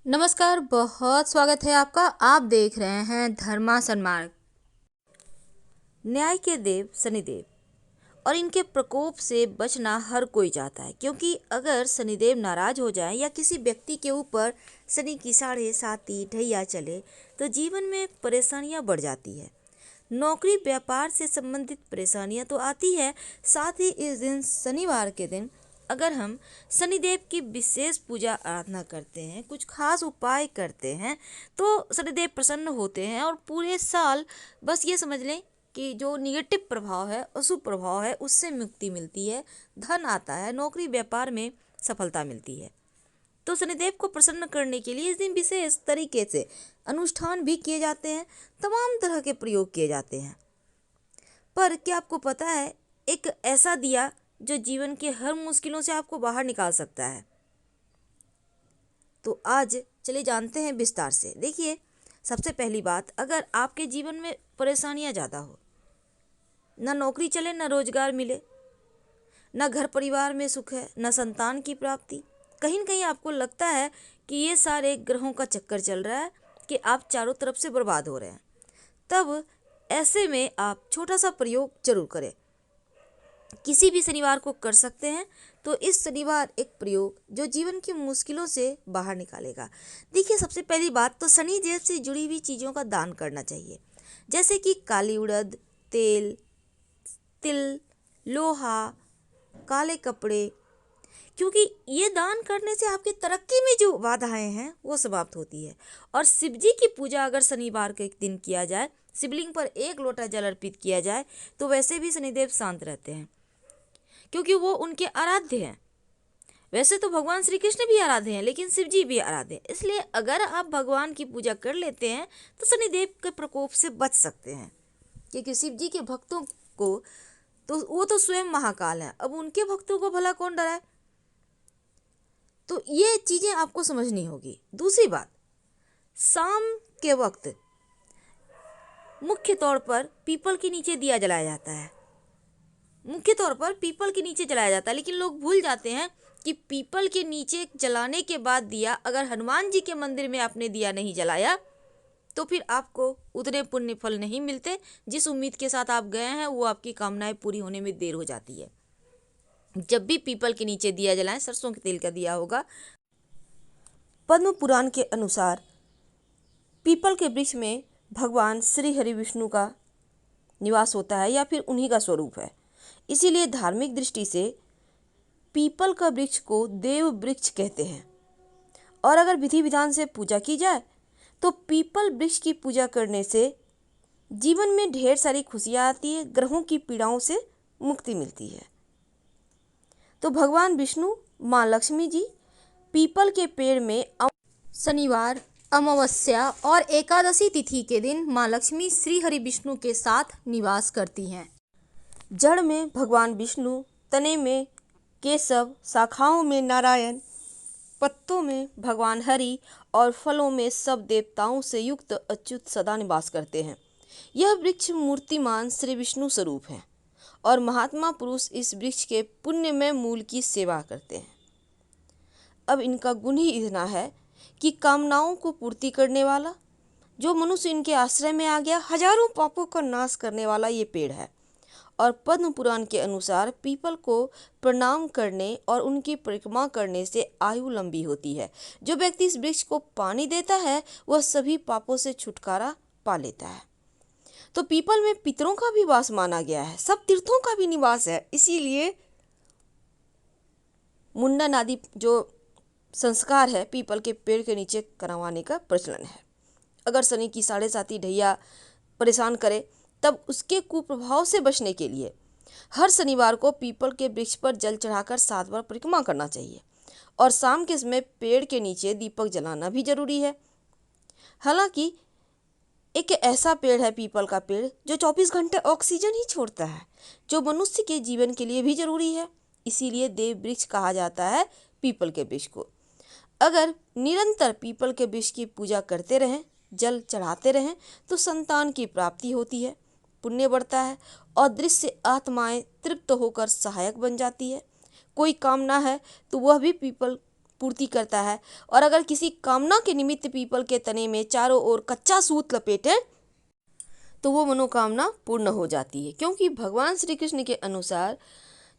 नमस्कार, बहुत स्वागत है आपका। आप देख रहे हैं धर्मा सन्मार्ग। न्याय के देव शनिदेव और इनके प्रकोप से बचना हर कोई चाहता है, क्योंकि अगर शनिदेव नाराज हो जाए या किसी व्यक्ति के ऊपर शनि की साढ़े साती ढैया चले तो जीवन में परेशानियां बढ़ जाती है। नौकरी व्यापार से संबंधित परेशानियां तो आती है, साथ ही इस दिन शनिवार के दिन अगर हम शनिदेव की विशेष पूजा आराधना करते हैं, कुछ खास उपाय करते हैं, तो शनिदेव प्रसन्न होते हैं और पूरे साल बस ये समझ लें कि जो निगेटिव प्रभाव है, अशुभ प्रभाव है, उससे मुक्ति मिलती है, धन आता है, नौकरी व्यापार में सफलता मिलती है। तो शनिदेव को प्रसन्न करने के लिए इस दिन विशेष तरीके से अनुष्ठान भी किए जाते हैं, तमाम तरह के प्रयोग किए जाते हैं। पर क्या आपको पता है, एक ऐसा दिया जो जीवन के हर मुश्किलों से आपको बाहर निकाल सकता है। तो आज चलिए जानते हैं विस्तार से। देखिए, सबसे पहली बात, अगर आपके जीवन में परेशानियां ज़्यादा हो, ना नौकरी चले, ना रोजगार मिले, ना घर परिवार में सुख है, ना संतान की प्राप्ति, कहीं न कहीं आपको लगता है कि ये सारे ग्रहों का चक्कर चल रहा है, कि आप चारों तरफ से बर्बाद हो रहे हैं, तब ऐसे में आप छोटा सा प्रयोग जरूर करें। किसी भी शनिवार को कर सकते हैं। तो इस शनिवार एक प्रयोग जो जीवन की मुश्किलों से बाहर निकालेगा। देखिए, सबसे पहली बात तो शनि देव से जुड़ी हुई चीज़ों का दान करना चाहिए, जैसे कि काली उड़द, तेल, तिल, लोहा, काले कपड़े, क्योंकि ये दान करने से आपकी तरक्की में जो बाधाएं हैं वो समाप्त होती है। और शिव जी की पूजा अगर शनिवार के दिन किया जाए, शिवलिंग पर एक लोटा जल अर्पित किया जाए, तो वैसे भी शनिदेव शांत रहते हैं, क्योंकि वो उनके आराध्य हैं। वैसे तो भगवान श्री कृष्ण भी आराध्य हैं, लेकिन शिव जी भी आराध्य हैं। इसलिए अगर आप भगवान की पूजा कर लेते हैं तो शनिदेव के प्रकोप से बच सकते हैं, क्योंकि शिव जी के भक्तों को तो वो तो स्वयं महाकाल हैं, अब उनके भक्तों को भला कौन डराए। तो ये चीज़ें आपको समझनी होगी। दूसरी बात, शाम के वक्त मुख्य तौर पर पीपल के नीचे दिया जलाया जाता है, मुख्य तौर पर पीपल के नीचे जलाया जाता है। लेकिन लोग भूल जाते हैं कि पीपल के नीचे जलाने के बाद दिया, अगर हनुमान जी के मंदिर में आपने दिया नहीं जलाया तो फिर आपको उतने पुण्य फल नहीं मिलते। जिस उम्मीद के साथ आप गए हैं वो आपकी कामनाएं पूरी होने में देर हो जाती है। जब भी पीपल के नीचे दिया जलाएं, सरसों के तेल का दिया होगा। पद्म पुराण के अनुसार पीपल के वृक्ष में भगवान श्री हरि विष्णु का निवास होता है, या फिर उन्हीं का स्वरूप है। इसीलिए धार्मिक दृष्टि से पीपल का वृक्ष को देव वृक्ष कहते हैं। और अगर विधि विधान से पूजा की जाए तो पीपल वृक्ष की पूजा करने से जीवन में ढेर सारी खुशियाँ आती है, ग्रहों की पीड़ाओं से मुक्ति मिलती है। तो भगवान विष्णु, माँ लक्ष्मी जी पीपल के पेड़ में शनिवार, अमावस्या और एकादशी तिथि के दिन माँ लक्ष्मी श्री हरि विष्णु के साथ निवास करती हैं। जड़ में भगवान विष्णु, तने में केशव, शाखाओं में नारायण, पत्तों में भगवान हरि और फलों में सब देवताओं से युक्त अच्युत सदा निवास करते हैं। यह वृक्ष मूर्तिमान श्री विष्णु स्वरूप है और महात्मा पुरुष इस वृक्ष के पुण्यमय मूल की सेवा करते हैं। अब इनका गुण ही इतना है कि कामनाओं को पूर्ति करने वाला, जो मनुष्य इनके आश्रय में आ गया, हजारों पापों का नाश करने वाला ये पेड़ है। और पद्म पुराण के अनुसार पीपल को प्रणाम करने और उनकी परिक्रमा करने से आयु लंबी होती है। जो व्यक्ति इस वृक्ष को पानी देता है वह सभी पापों से छुटकारा पा लेता है। तो पीपल में पितरों का भी वास माना गया है, सब तीर्थों का भी निवास है। इसीलिए मुंडन आदि जो संस्कार है पीपल के पेड़ के नीचे करवाने का प्रचलन है। अगर शनि की साढ़े साती ढैया परेशान करे तब उसके कुप्रभाव से बचने के लिए हर शनिवार को पीपल के वृक्ष पर जल चढ़ाकर 7 बार परिक्रमा करना चाहिए और शाम के समय पेड़ के नीचे दीपक जलाना भी जरूरी है। हालांकि एक ऐसा पेड़ है पीपल का पेड़ जो 24 घंटे ऑक्सीजन ही छोड़ता है, जो मनुष्य के जीवन के लिए भी जरूरी है। इसीलिए देव वृक्ष कहा जाता है पीपल के वृक्ष को। अगर निरंतर पीपल के वृक्ष की पूजा करते रहें, जल चढ़ाते रहें, तो संतान की प्राप्ति होती है, पुण्य बढ़ता है और दृश्य आत्माएं तृप्त होकर सहायक बन जाती है। कोई कामना है तो वह भी पीपल पूर्ति करता है। और अगर किसी कामना के निमित्त पीपल के तने में चारों ओर कच्चा सूत लपेटे तो वो मनोकामना पूर्ण हो जाती है, क्योंकि भगवान श्री कृष्ण के अनुसार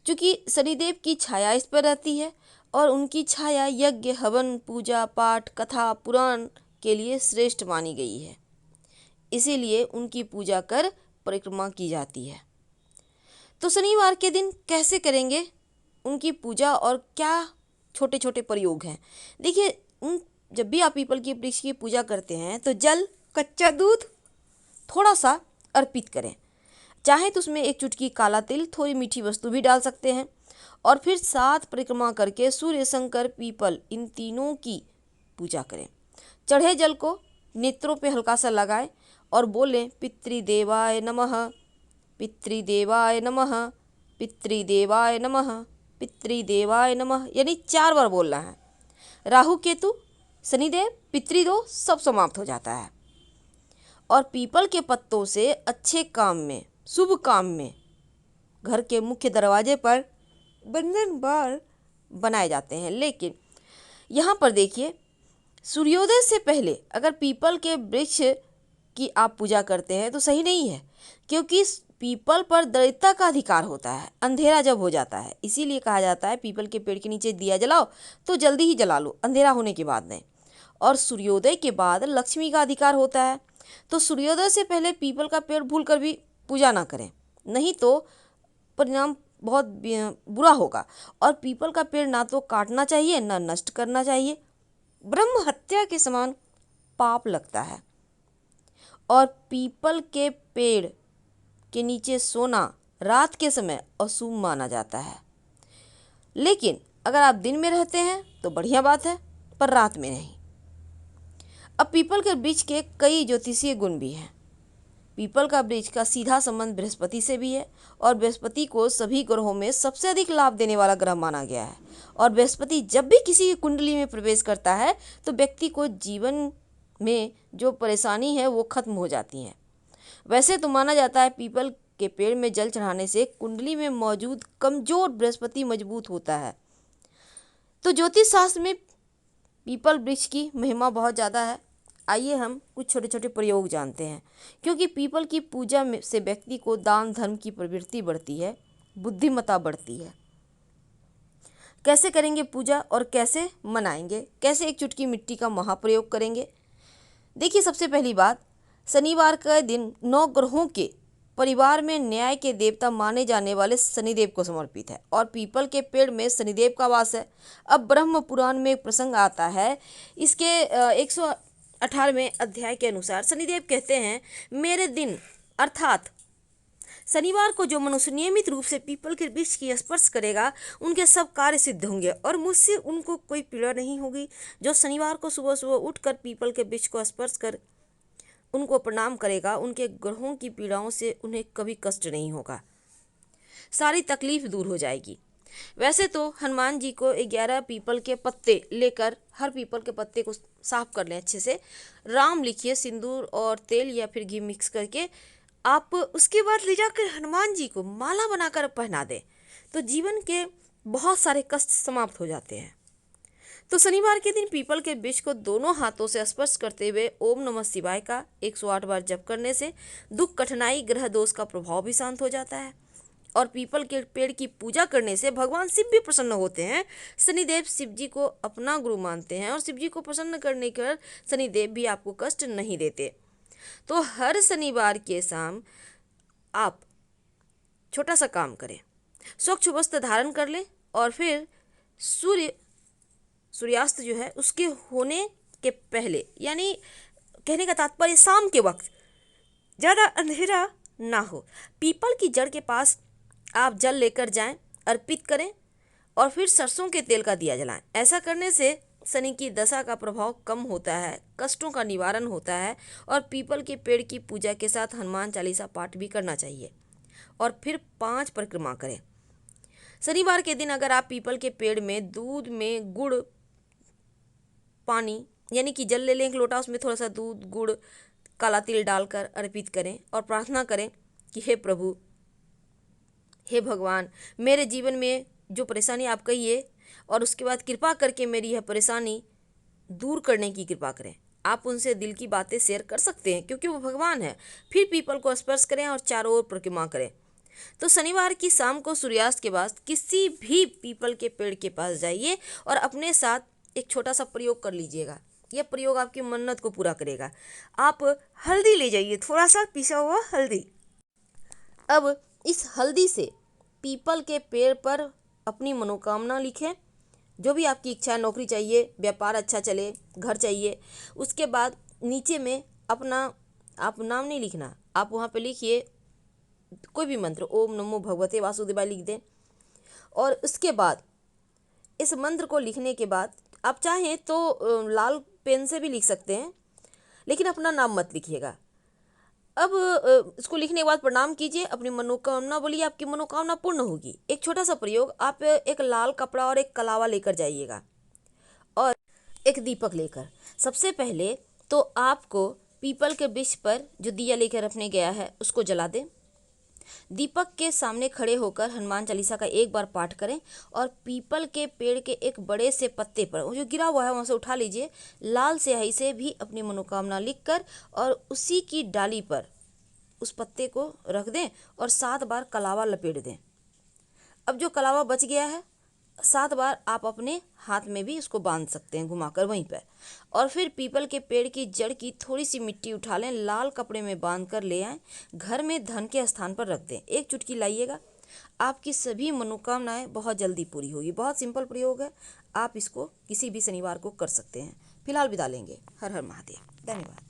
चूँकि शनिदेव की छाया इस पर रहती है और उनकी छाया यज्ञ, हवन, पूजा पाठ, कथा, पुराण के लिए श्रेष्ठ मानी गई है, इसीलिए उनकी पूजा कर परिक्रमा की जाती है। तो शनिवार के दिन कैसे करेंगे उनकी पूजा और क्या छोटे छोटे प्रयोग हैं? देखिए, जब भी आप पीपल की वृक्ष की पूजा करते हैं तो जल, कच्चा दूध थोड़ा सा अर्पित करें। चाहे तो उसमें एक चुटकी काला तिल, थोड़ी मीठी वस्तु भी डाल सकते हैं। और फिर 7 परिक्रमा करके सूर्य, शंकर, पीपल इन तीनों की पूजा करें। चढ़े जल को नेत्रों पे हल्का सा लगाएं और बोलें पितृदेवाय नमः, पितृदेवाय नमः, पितृदेवाय नमः, पितृदेवाय नमः, यानी 4 बार बोलना है। राहु, केतु, शनिदेव, पितृदोष सब समाप्त हो जाता है। और पीपल के पत्तों से अच्छे काम में, शुभ काम में घर के मुख्य दरवाजे पर बंधन बार बनाए जाते हैं। लेकिन यहाँ पर देखिए, सूर्योदय से पहले अगर पीपल के वृक्ष की आप पूजा करते हैं तो सही नहीं है, क्योंकि पीपल पर दरिद्रता का अधिकार होता है अंधेरा जब हो जाता है। इसीलिए कहा जाता है पीपल के पेड़ के नीचे दिया जलाओ तो जल्दी ही जला लो, अंधेरा होने के बाद नहीं। और सूर्योदय के बाद लक्ष्मी का अधिकार होता है, तो सूर्योदय से पहले पीपल का पेड़ भूल कर भी पूजा ना करें, नहीं तो परिणाम बहुत बुरा होगा। और पीपल का पेड़ ना तो काटना चाहिए ना नष्ट करना चाहिए, ब्रह्म हत्या के समान पाप लगता है। और पीपल के पेड़ के नीचे सोना रात के समय अशुभ माना जाता है। लेकिन अगर आप दिन में रहते हैं तो बढ़िया बात है, पर रात में नहीं। अब पीपल के वृक्ष के कई ज्योतिषीय गुण भी हैं। पीपल का वृक्ष का सीधा संबंध बृहस्पति से भी है और बृहस्पति को सभी ग्रहों में सबसे अधिक लाभ देने वाला ग्रह माना गया है। और बृहस्पति जब भी किसी की कुंडली में प्रवेश करता है तो व्यक्ति को जीवन में जो परेशानी है वो खत्म हो जाती है। वैसे तो माना जाता है पीपल के पेड़ में जल चढ़ाने से कुंडली में मौजूद कमजोर बृहस्पति मजबूत होता है। तो ज्योतिष शास्त्र में पीपल वृक्ष की महिमा बहुत ज़्यादा है। आइए हम कुछ छोटे छोटे प्रयोग जानते हैं, क्योंकि पीपल की पूजा में से व्यक्ति को दान धर्म की प्रवृत्ति बढ़ती है, बुद्धिमत्ता बढ़ती है। कैसे करेंगे पूजा और कैसे मनाएंगे, कैसे एक चुटकी मिट्टी का महाप्रयोग करेंगे? देखिए, सबसे पहली बात, शनिवार का दिन 9 ग्रहों के परिवार में न्याय के देवता माने जाने वाले शनिदेव को समर्पित है और पीपल के पेड़ में शनिदेव का वास है। अब ब्रह्म पुराण में एक प्रसंग आता है, इसके 118वें अध्याय के अनुसार शनिदेव कहते हैं, मेरे दिन अर्थात शनिवार को जो मनुष्य नियमित रूप से पीपल के वृक्ष की स्पर्श करेगा उनके सब कार्य सिद्ध होंगे और मुझसे उनको कोई पीड़ा नहीं होगी। जो शनिवार को सुबह सुबह उठकर पीपल के वृक्ष को स्पर्श कर उनको प्रणाम करेगा, उनके ग्रहों की पीड़ाओं से उन्हें कभी कष्ट नहीं होगा, सारी तकलीफ दूर हो जाएगी। वैसे तो हनुमान जी को 11 पीपल के पत्ते लेकर हर पीपल के पत्ते को साफ कर लें अच्छे से, राम लिखिए सिंदूर और तेल या फिर घी मिक्स करके, आप उसके बाद ले जाकर हनुमान जी को माला बनाकर पहना दें तो जीवन के बहुत सारे कष्ट समाप्त हो जाते हैं। तो शनिवार के दिन पीपल के वृक्ष को दोनों हाथों से स्पर्श करते हुए ओम नमः शिवाय का 108 बार जप करने से दुख, कठिनाई, ग्रह दोष का प्रभाव भी शांत हो जाता है। और पीपल के पेड़ की पूजा करने से भगवान शिव भी प्रसन्न होते हैं। शनिदेव शिव जी को अपना गुरु मानते हैं और शिव जी को प्रसन्न करने कर शनिदेव भी आपको कष्ट नहीं देते। तो हर शनिवार के शाम आप छोटा सा काम करें, स्वच्छ वस्त्र धारण कर लें और फिर सूर्यास्त जो है उसके होने के पहले, यानी कहने का तात्पर्य शाम के वक्त ज़्यादा अंधेरा ना हो, पीपल की जड़ के पास आप जल लेकर जाएं, अर्पित करें और फिर सरसों के तेल का दिया जलाएं। ऐसा करने से शनि की दशा का प्रभाव कम होता है, कष्टों का निवारण होता है। और पीपल के पेड़ की पूजा के साथ हनुमान चालीसा पाठ भी करना चाहिए और फिर 5 परिक्रमा करें। शनिवार के दिन अगर आप पीपल के पेड़ में दूध में गुड़, पानी यानी कि जल ले लें 1 लोटा, उसमें थोड़ा सा दूध, गुड़, काला तिल डालकर अर्पित करें और प्रार्थना करें कि हे प्रभु, हे भगवान, मेरे जीवन में जो परेशानी आप कहिए और उसके बाद कृपा करके मेरी यह परेशानी दूर करने की कृपा करें। आप उनसे दिल की बातें शेयर कर सकते हैं क्योंकि वो भगवान है। फिर पीपल को स्पर्श करें और चारों ओर परिक्रमा करें। तो शनिवार की शाम को सूर्यास्त के बाद किसी भी पीपल के पेड़ के पास जाइए और अपने साथ एक छोटा सा प्रयोग कर लीजिएगा। यह प्रयोग आपकी मन्नत को पूरा करेगा। आप हल्दी ले जाइए, थोड़ा सा पिसा हुआ हल्दी। अब इस हल्दी से पीपल के पेड़ पर अपनी मनोकामना लिखें, जो भी आपकी इच्छा है, नौकरी चाहिए, व्यापार अच्छा चले, घर चाहिए। उसके बाद नीचे में अपना, आप नाम नहीं लिखना, आप वहाँ पे लिखिए कोई भी मंत्र, ओम नमो भगवते वासुदेवाय लिख दें। और उसके बाद इस मंत्र को लिखने के बाद आप चाहें तो लाल पेन से भी लिख सकते हैं, लेकिन अपना नाम मत लिखिएगा। अब इसको लिखने के बाद प्रणाम कीजिए, अपनी मनोकामना बोलिए, आपकी मनोकामना पूर्ण होगी। एक छोटा सा प्रयोग, आप एक लाल कपड़ा और एक कलावा लेकर जाइएगा और एक दीपक लेकर। सबसे पहले तो आपको पीपल के वृक्ष पर जो दिया लेकर रखने गया है उसको जला दें। दीपक के सामने खड़े होकर हनुमान चालीसा का एक बार पाठ करें और पीपल के पेड़ के एक बड़े से पत्ते पर, वो जो गिरा हुआ है वहाँ से उठा लीजिए, लाल स्याही से भी अपनी मनोकामना लिखकर और उसी की डाली पर उस पत्ते को रख दें और 7 बार कलावा लपेट दें। अब जो कलावा बच गया है 7 बार आप अपने हाथ में भी उसको बांध सकते हैं घुमाकर वहीं पर। और फिर पीपल के पेड़ की जड़ की थोड़ी सी मिट्टी उठा लें, लाल कपड़े में बांध कर ले आएँ, घर में धन के स्थान पर रख दें। एक चुटकी लाइएगा, आपकी सभी मनोकामनाएं बहुत जल्दी पूरी होगी। बहुत सिंपल प्रयोग है, आप इसको किसी भी शनिवार को कर सकते हैं। फिलहाल विदा लेंगे। हर हर महादेव। धन्यवाद।